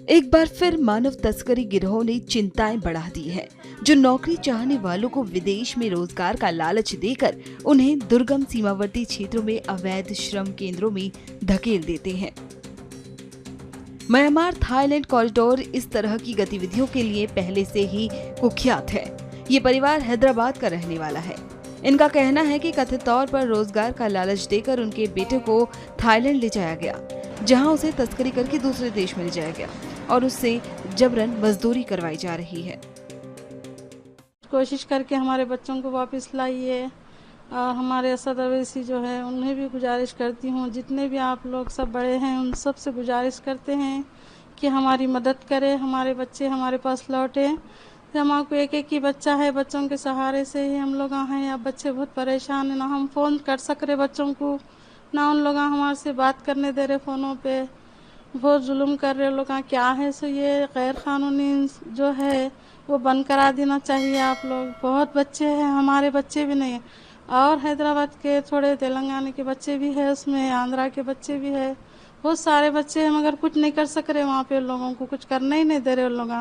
एक बार फिर मानव तस्करी गिरोह ने चिंताएं बढ़ा दी है, जो नौकरी चाहने वालों को विदेश में रोजगार का लालच देकर उन्हें दुर्गम सीमावर्ती क्षेत्रों में अवैध श्रम केंद्रों में धकेल देते हैं। म्यांमार थाईलैंड कॉरिडोर इस तरह की गतिविधियों के लिए पहले से ही कुख्यात है। ये परिवार हैदराबाद का रहने वाला है। इनका कहना है कि कथित तौर पर रोजगार का लालच देकर उनके बेटे को थाईलैंड ले जाया गया, जहां उसे तस्करी करके दूसरे देश में ले जाया गया और उससे जबरन मजदूरी करवाई जा रही है। कोशिश करके हमारे बच्चों को वापस लाइए और हमारे असद अवैसी जो है उन्हें भी गुजारिश करती हूँ, जितने भी आप लोग सब बड़े हैं उन सब से गुजारिश करते हैं कि हमारी मदद करें, हमारे बच्चे हमारे पास लौटे। हमारे को एक ही बच्चा है, बच्चों के सहारे से ही हम लोग हैं। अब बच्चे बहुत परेशान हैं, ना हम फ़ोन कर सक रहे बच्चों को, ना उन लोग हमारे से बात करने दे रहे फ़ोनों पे। बहुत जुल्म कर रहे लोग। क्या है सो ये गैर कानूनी जो है वो बंद करा देना चाहिए आप लोग। बहुत बच्चे हैं, हमारे बच्चे भी नहीं, और हैदराबाद के थोड़े तेलंगाना के बच्चे भी है, उसमें आंध्रा के बच्चे भी है, बहुत सारे बच्चे हैं, मगर कुछ नहीं कर सक रहे वहाँ पे। लोगों को कुछ करना ही नहीं दे रहे लोग।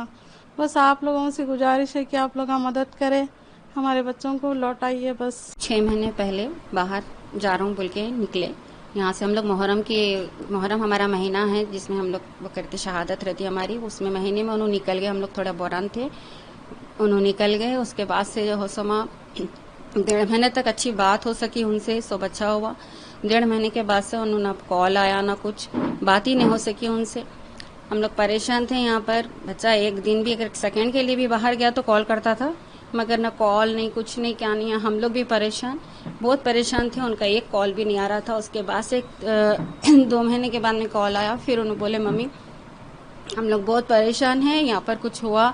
बस आप लोगों से गुजारिश है कि आप लोग मदद करें, हमारे बच्चों को लौटाइए बस। 6 महीने पहले बाहर जा रहा हूँ बोल के निकले यहाँ से। हम लोग मुहर्रम हमारा महीना है जिसमें हम लोग वो करते शहादत रहती है हमारी, उसमें महीने में उन्होंने निकल गए। हम लोग थोड़ा बोरान थे, उन्होंने निकल गए। उसके बाद से जो हो समा 1.5 महीने तक अच्छी बात हो सकी उनसे, सब अच्छा हुआ। 1.5 महीने के बाद से उन्होंने कॉल आया ना कुछ, बात ही नहीं हो सकी उनसे। हम लोग परेशान थे यहाँ पर। बच्चा एक दिन भी अगर सेकंड के लिए भी बाहर गया तो कॉल करता था, मगर न कॉल नहीं, कुछ नहीं, क्या नहीं है। हम लोग भी परेशान, बहुत परेशान थे। उनका एक कॉल भी नहीं आ रहा था। उसके बाद से 2 महीने के बाद में कॉल आया। फिर उन्होंने बोले मम्मी हम लोग बहुत परेशान हैं, यहाँ पर कुछ हुआ,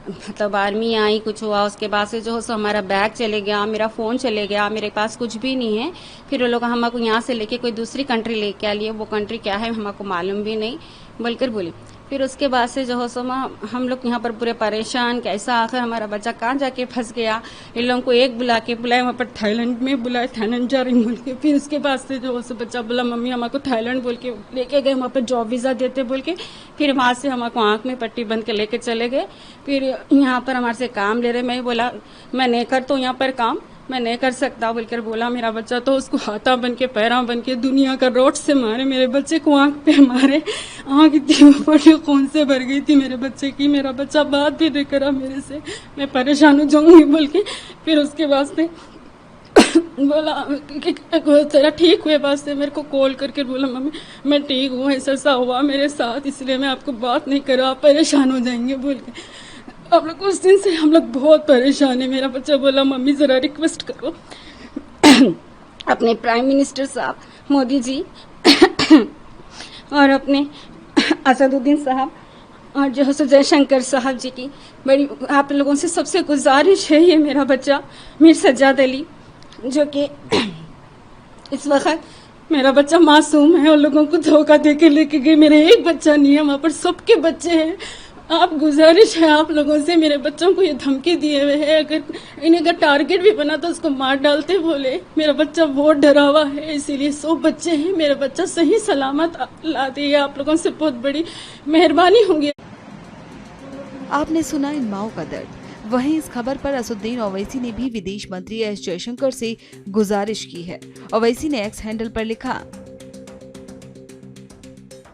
मतलब आर्मी आई, कुछ हुआ। उसके बाद से जो है सो हमारा बैग चले गया, मेरा फ़ोन चले गया, मेरे पास कुछ भी नहीं है। फिर वो लोग हमको यहाँ से लेके कोई दूसरी कंट्री लेके आ लिए। वो कंट्री क्या है हमको मालूम भी नहीं बोलकर बोली। फिर उसके बाद से जो हो सो हम लोग यहाँ पर पूरे परेशान, कैसा आखिर हमारा बच्चा कहाँ जाके फंस गया। इन लोगों को एक बुलाए वहाँ पर थाईलैंड में बुलाए, थाईलैंड जा रही बोल के। फिर उसके बाद से जो हो सो बच्चा बोला मम्मी हमको थाईलैंड बोल के लेके गए, वहाँ पर जॉब वीज़ा देते बोल के। फिर वहाँ से हमको आँख में पट्टी बंद के लेके चले गए। फिर यहाँ पर हमारे से काम ले रहे। मैं बोला मैं नहीं करता हूँ यहाँ पर काम, मैं नहीं कर सकता बोलकर बोला। मेरा बच्चा तो उसको हाथा बन के पैरा बन के दुनिया का रोड से मारे, मेरे बच्चे को आँख पे मारे। आँख इतनी ऊपर खून से भर गई थी मेरे बच्चे की। मेरा बच्चा बात भी नहीं करा मेरे से, मैं परेशान हो जाऊंगी बोल के। फिर उसके बाद से बोला कि तेरा ठीक हुए बाद से मेरे को कॉल करके बोला मम्मी मैं ठीक हूँ, ऐसा हुआ मेरे साथ, इसलिए मैं आपको बात नहीं करा, आप परेशान हो जाएंगे बोल के। अब लोग उस दिन से हम लोग बहुत परेशान है। मेरा बच्चा बोला मम्मी ज़रा रिक्वेस्ट करो अपने प्राइम मिनिस्टर साहब मोदी जी और अपने असदुद्दीन साहब और जो है जयशंकर साहब जी की बड़ी आप लोगों से सबसे गुजारिश है। ये मेरा बच्चा मीर सज्जाद अली जो कि इस वक्त मेरा बच्चा मासूम है और लोगों को धोखा दे के लेके गए। मेरे एक बच्चा नहीं है, वहाँ पर सबके बच्चे हैं। आप गुजारिश है आप लोगों से, मेरे बच्चों को ये धमकी दिए हुए है, अगर इन्हें अगर टारगेट भी बना तो उसको मार डालते बोले। मेरा बच्चा बहुत डरा हुआ है, इसीलिए 100 बच्चे हैं। मेरा बच्चा सही सलामत ला दिए, आप लोगों से बहुत बड़ी मेहरबानी होगी। आपने सुना इन माओ का दर्द। वहीं इस खबर पर असदुद्दीन ओवैसी ने भी विदेश मंत्री एस जयशंकर से गुजारिश की है। ओवैसी ने एक्स हैंडल पर लिखा,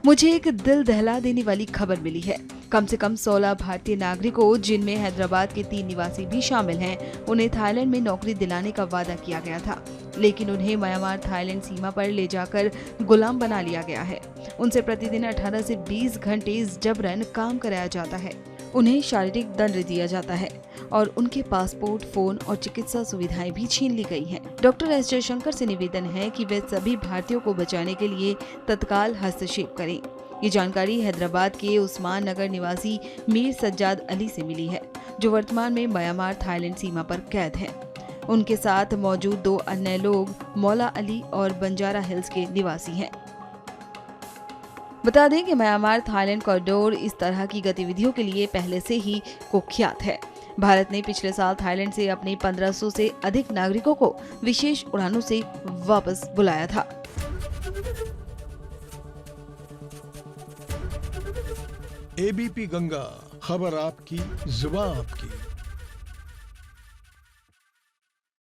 मुझे एक दिल दहला देने वाली खबर मिली है। कम से कम 16 भारतीय नागरिकों, जिनमें हैदराबाद के 3 निवासी भी शामिल हैं, उन्हें थाईलैंड में नौकरी दिलाने का वादा किया गया था, लेकिन उन्हें म्यांमार थाईलैंड सीमा पर ले जाकर गुलाम बना लिया गया है। उनसे प्रतिदिन 18 से 20 घंटे जबरन काम कराया जाता है। उन्हें शारीरिक दंड दिया जाता है और उनके पासपोर्ट, फोन और चिकित्सा सुविधाएं भी छीन ली गई हैं। डॉक्टर एस जयशंकर से निवेदन है कि वे सभी भारतीयों को बचाने के लिए तत्काल हस्तक्षेप करें। ये जानकारी हैदराबाद के उस्मान नगर निवासी मीर सज्जाद अली से मिली है, जो वर्तमान में म्यांमार थाईलैंड सीमा पर कैद हैं। उनके साथ मौजूद 2 अन्य लोग मौला अली और बंजारा हिल्स के निवासी हैं। बता दें कि म्यांमार थाईलैंड कॉरिडोर इस तरह की गतिविधियों के लिए पहले से ही कुख्यात है। भारत ने पिछले साल थाईलैंड से अपने 1500 से अधिक नागरिकों को विशेष उड़ानों से वापस बुलाया था। एबीपी गंगा, खबर आपकी, जुबान आपकी।